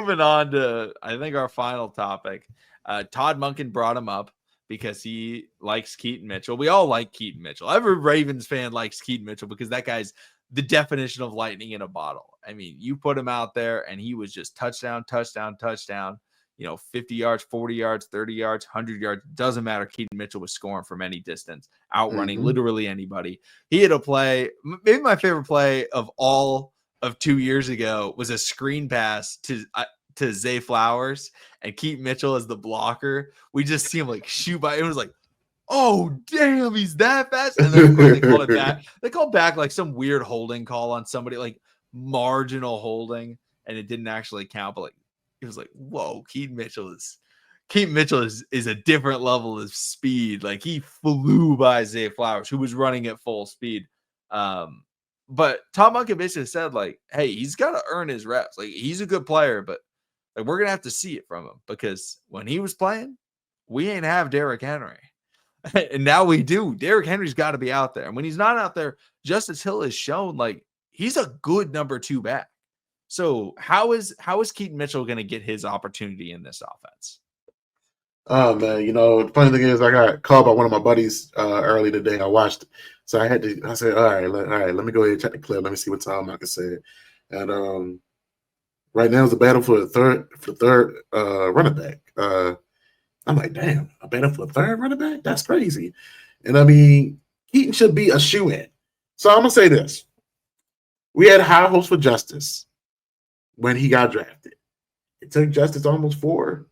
moving on to, I think, our final topic. Todd Monken brought him up because he likes Keaton Mitchell. We all like Keaton Mitchell. Every Ravens fan likes Keaton Mitchell because that guy's the definition of lightning in a bottle. I mean, you put him out there and he was just touchdown, touchdown, touchdown. 50 yards, 40 yards, 30 yards, 100 yards. Doesn't matter. Keaton Mitchell was scoring from any distance, outrunning literally anybody. He had a play. Maybe my favorite play of all of 2 years ago was a screen pass to Zay Flowers and Keaton Mitchell as the blocker. We just see him shoot by. It was like, oh, damn, he's that fast. And then, of course, they called it back. They called back some weird holding call on somebody, marginal holding, and it didn't actually count. But it was like, whoa, Keaton Mitchell is a different level of speed. He flew by Zay Flowers, who was running at full speed. But Tom Monken basically said, hey, he's got to earn his reps. He's a good player, but we're gonna have to see it from him because when he was playing, we ain't have Derrick Henry. And now we do. Derrick Henry's got to be out there. And when he's not out there, Justice Hill has shown he's a good number 2 back. So how is Keaton Mitchell going to get his opportunity in this offense? Oh man, the funny thing is I got called by one of my buddies early today. I watched it. So I said, all right, let me go ahead and check the clip. Let me see what Tom Monken said. And right now it's a battle for the third running back. I'm like, damn, a battle for a third running back? That's crazy. And I mean, Keaton should be a shoe-in. So I'm gonna say this. We had high hopes for Justice when he got drafted. It took Justice almost 4,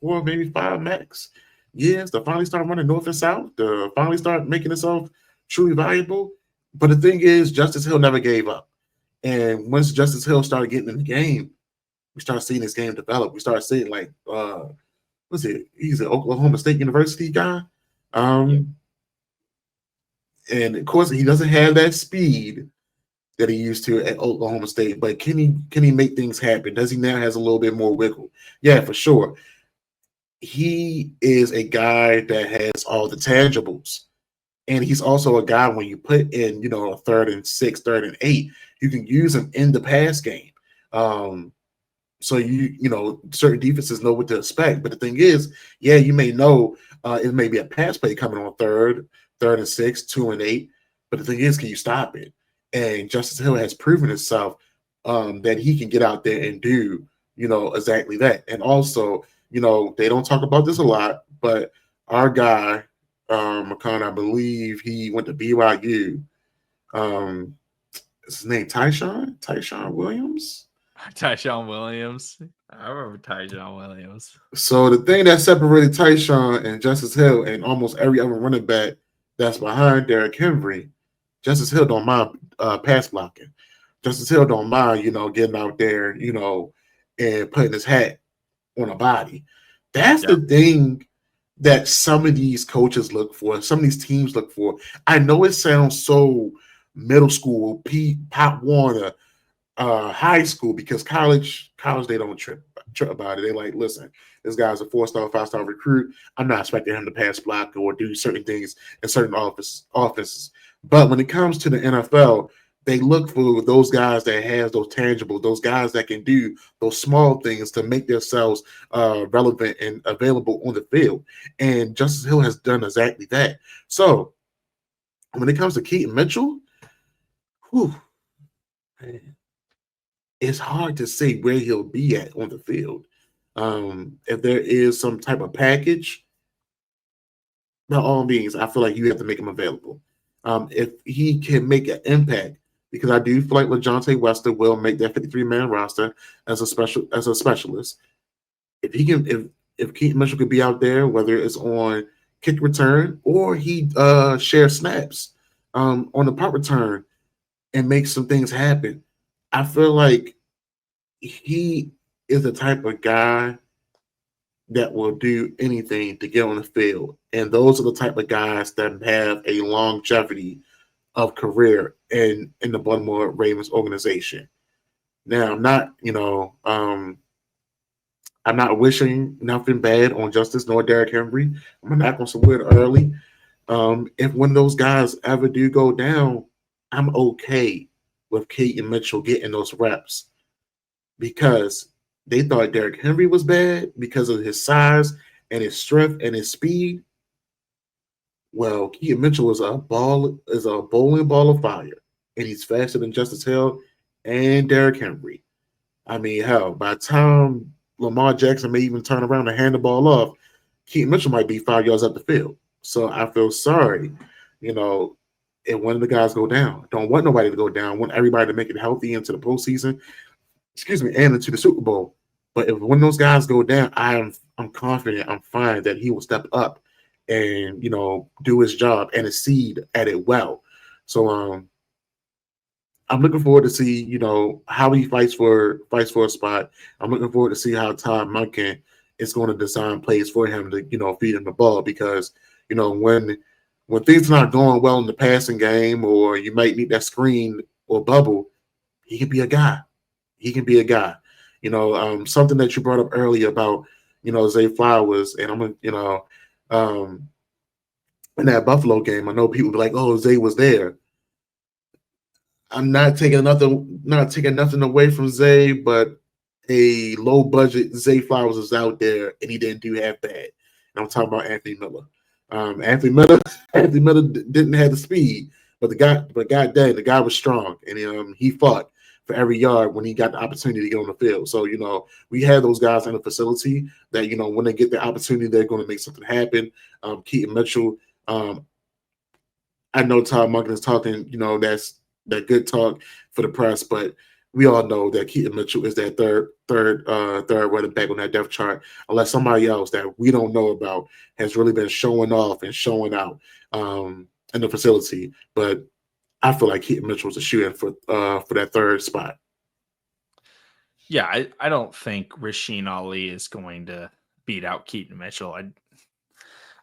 maybe 5 max years to finally start running north and south, to finally start making himself truly valuable. But the thing is, Justice Hill never gave up. And once Justice Hill started getting in the game, we started seeing his game develop. We started seeing what's it? He's an Oklahoma State University guy. And of course, he doesn't have that speed that he used to at Oklahoma State. But can he make things happen? Does he now has a little bit more wiggle? Yeah, for sure. He is a guy that has all the tangibles. And he's also a guy when you put in, a 3rd and 6, 3rd and 8, you can use him in the pass game. So certain defenses know what to expect. But the thing is, yeah, you may know it may be a pass play coming on 3rd and 6, 2 and 8. But the thing is, can you stop it? And Justice Hill has proven himself that he can get out there and do, exactly that. And also, they don't talk about this a lot, but our guy, McCon, I believe he went to BYU. Is his name Tyshawn Williams? Tyshawn Williams. I remember Tyshawn Williams. So the thing that separated Tyshawn and Justice Hill and almost every other running back that's behind Derrick Henry, Justice Hill don't mind pass blocking. Justice Hill don't mind, getting out there, and putting his hat on a body. That's the thing that some of these coaches look for, some of these teams look for. I know it sounds so middle school, Pop Warner, high school, because college they don't trip about it. They're like, listen, this guy's a 4-star, 5-star recruit. I'm not expecting him to pass block or do certain things in certain offices. But when it comes to the NFL, they look for those guys that have those tangible, those guys that can do those small things to make themselves relevant and available on the field. And Justice Hill has done exactly that. So when it comes to Keaton Mitchell, man, it's hard to say where he'll be at on the field. If there is some type of package, by all means, I feel like you have to make him available. If he can make an impact, because I do feel like LaJohntay Wester will make that 53-man roster as a specialist. If he can, if Keaton Mitchell could be out there, whether it's on kick return or he shares snaps on the punt return and make some things happen, I feel like he is the type of guy that will do anything to get on the field. And those are the type of guys that have a longevity of career in the Baltimore Ravens organization. Now, I'm not wishing nothing bad on Justice nor Derrick Henry. I'm not going to swear it early. If one of those guys ever do go down, I'm okay with Keaton Mitchell getting those reps, because They thought Derrick Henry was bad because of his size and his strength and his speed. Well, Keaton Mitchell is a bowling ball of fire, and he's faster than Justice Hill and Derrick Henry. I mean, hell, by the time Lamar Jackson may even turn around and hand the ball off, Keaton Mitchell might be 5 yards up the field. So I feel sorry, you know, if one of the guys go down. Don't want nobody to go down. I want everybody to make it healthy into the postseason, and into the Super Bowl. But if one of those guys go down, I'm confident, I'm fine that he will step up and do his job and exceed at it well. So I'm looking forward to see how he fights for a spot. I'm looking forward to see how Todd Monken is going to design plays for him to feed him the ball, because when things are not going well in the passing game, or you might need that screen or bubble, he can be a guy. He can be a guy. Something that you brought up earlier about Zay Flowers, and in that Buffalo game, I know people be like, "Oh, Zay was there." I'm not taking nothing away from Zay, but a low budget Zay Flowers is out there, and he didn't do half bad. And I'm talking about Anthony Miller. Anthony Miller, Anthony Miller didn't have the speed, but goddamn, the guy was strong, and he fought for every yard when he got the opportunity to get on the field. So we have those guys in the facility that when they get the opportunity, they're going to make something happen. Keaton Mitchell. I know Todd Monken is talking, that's that good talk for the press, but we all know that Keaton Mitchell is that third running back on that depth chart, unless somebody else that we don't know about has really been showing off and showing out in the facility. But I feel like Keaton Mitchell was a shooter for that third spot. Yeah, I don't think Rasheen Ali is going to beat out Keaton Mitchell.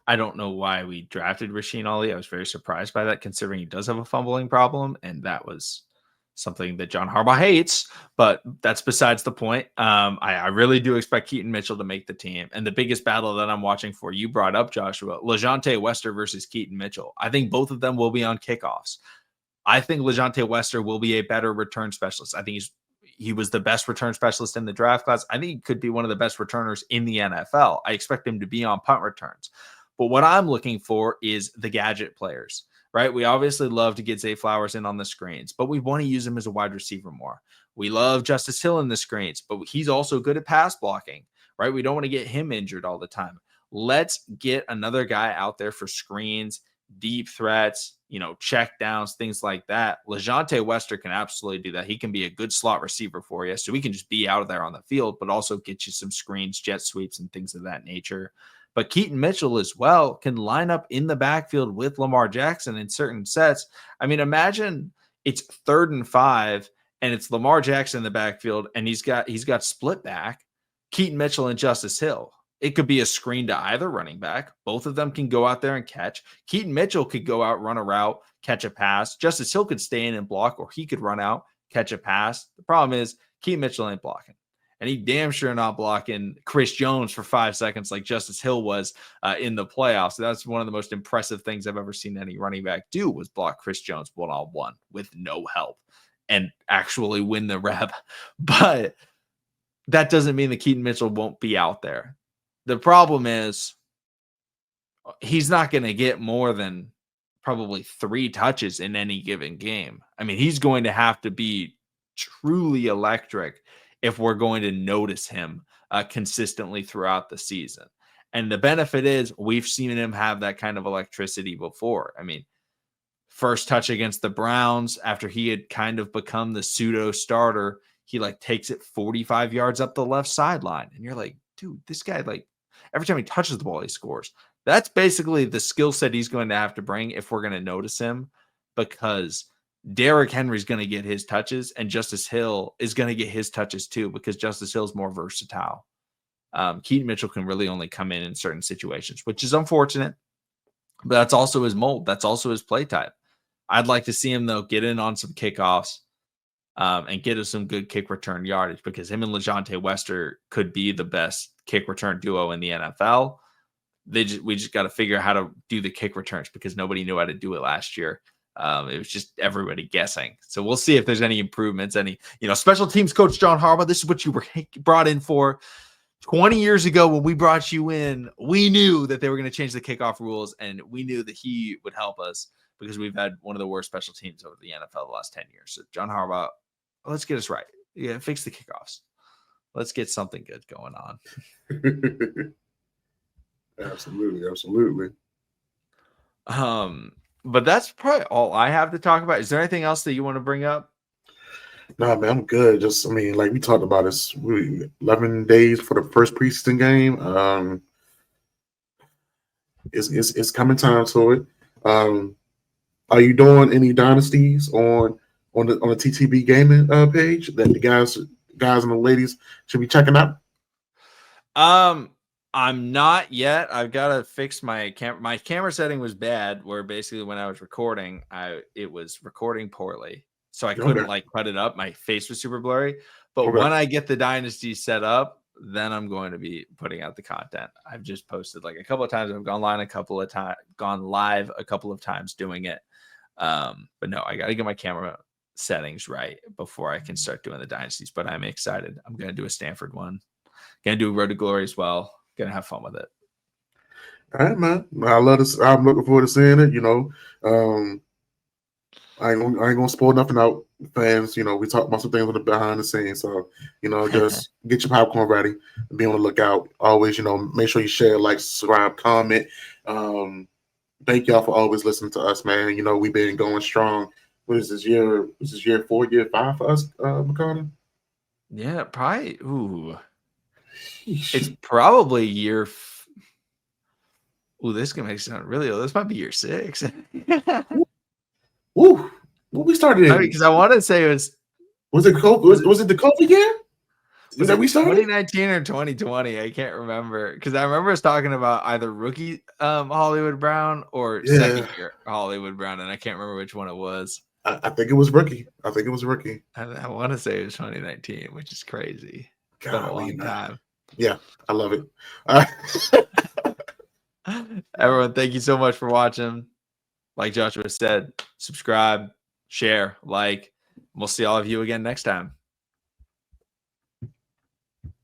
I don't know why we drafted Rasheen Ali. I was very surprised by that, considering he does have a fumbling problem, and that was something that John Harbaugh hates, but that's besides the point. I really do expect Keaton Mitchell to make the team. And the biggest battle that I'm watching for, you brought up, Joshua, LeJounte Wester versus Keaton Mitchell. I think both of them will be on kickoffs. I think LeJounte Wester will be a better return specialist. I think he was the best return specialist in the draft class. I think he could be one of the best returners in the NFL. I expect him to be on punt returns. But what I'm looking for is the gadget players, right? We obviously love to get Zay Flowers in on the screens, but we want to use him as a wide receiver more. We love Justice Hill in the screens, but he's also good at pass blocking, right? We don't want to get him injured all the time. Let's get another guy out there for screens, deep threats, check downs, things like that. LeJounte Wester can absolutely do that. He can be a good slot receiver for you. So we can just be out there on the field, but also get you some screens, jet sweeps, and things of that nature. But Keaton Mitchell as well can line up in the backfield with Lamar Jackson in certain sets. I mean, imagine it's 3rd and 5 and it's Lamar Jackson in the backfield and he's got split back, Keaton Mitchell and Justice Hill. It could be a screen to either running back. Both of them can go out there and catch. Keaton Mitchell could go out, run a route, catch a pass. Justice Hill could stay in and block, or he could run out, catch a pass. The problem is Keaton Mitchell ain't blocking. And he damn sure not blocking Chris Jones for 5 seconds like Justice Hill was in the playoffs. So that's one of the most impressive things I've ever seen any running back do, was block Chris Jones one-on-one with no help and actually win the rep. But that doesn't mean that Keaton Mitchell won't be out there. The problem is he's not going to get more than probably 3 touches in any given game. I mean, he's going to have to be truly electric if we're going to notice him consistently throughout the season. And the benefit is we've seen him have that kind of electricity before. I mean, first touch against the Browns, after he had kind of become the pseudo starter, he takes it 45 yards up the left sideline. And you're like, dude, this guy, every time he touches the ball, he scores. That's basically the skill set he's going to have to bring if we're going to notice him, because Derrick Henry's going to get his touches and Justice Hill is going to get his touches too, because Justice Hill's more versatile. Keaton Mitchell can really only come in certain situations, which is unfortunate, but that's also his mold. That's also his play type. I'd like to see him, though, get in on some kickoffs and get us some good kick return yardage, because him and LeJounte Wester could be the best kick return duo in the NFL. We just got to figure out how to do the kick returns, because nobody knew how to do it last year. It was just everybody guessing. So we'll see if there's any improvements. Any, special teams coach John Harbaugh, this is what you were brought in for. 20 years ago when we brought you in, we knew that they were going to change the kickoff rules, and we knew that he would help us because we've had one of the worst special teams over the NFL the last 10 years. So John Harbaugh, let's get us right. Yeah, fix the kickoffs. Let's get something good going on. Absolutely. But that's probably all I have to talk about. Is there anything else that you want to bring up? Nah, man, I'm good. Like we talked about this, 11 days for the first preseason game. It's coming time to it. Are you doing any dynasties on the TTB gaming page that the guys and the ladies should be checking out? I'm not yet. I've got to fix my camera. My camera setting was bad, where basically when I was recording, it was recording poorly. So I couldn't cut it up. My face was super blurry. But when I get the dynasty set up, then I'm going to be putting out the content. I've just posted like a couple of times. I've gone live a couple of times doing it. But no, I got to get my camera settings right before I can start doing the dynasties. But I'm excited. I'm going to do a Stanford one. Going to do a Road to Glory as well. Going to have fun with it. All right, man. I love this. I'm looking forward to seeing it. I ain't gonna spoil nothing out, fans. We talk about some things on the behind the scenes. So, just get your popcorn ready and be on the lookout. Always, make sure you share, like, subscribe, comment. Thank y'all for always listening to us, man. We've been going strong. What is this year? Is this year 4, year 5 for us, McConnell? Yeah, probably. Ooh. It's probably year. Ooh, this can make it sound really old. This might be year 6. Ooh, what we started in? Because I want to say it was. Was it COVID? Was it the COVID year? Was that we started 2019 or 2020? I can't remember, because I remember us talking about either rookie Hollywood Brown or second year Hollywood Brown, and I can't remember which one it was. I think it was rookie. I want to say it was 2019, which is crazy. It's been a long time. Yeah, I love it. Everyone, thank you so much for watching. Like Joshua said, subscribe, share, like. We'll see all of you again next time.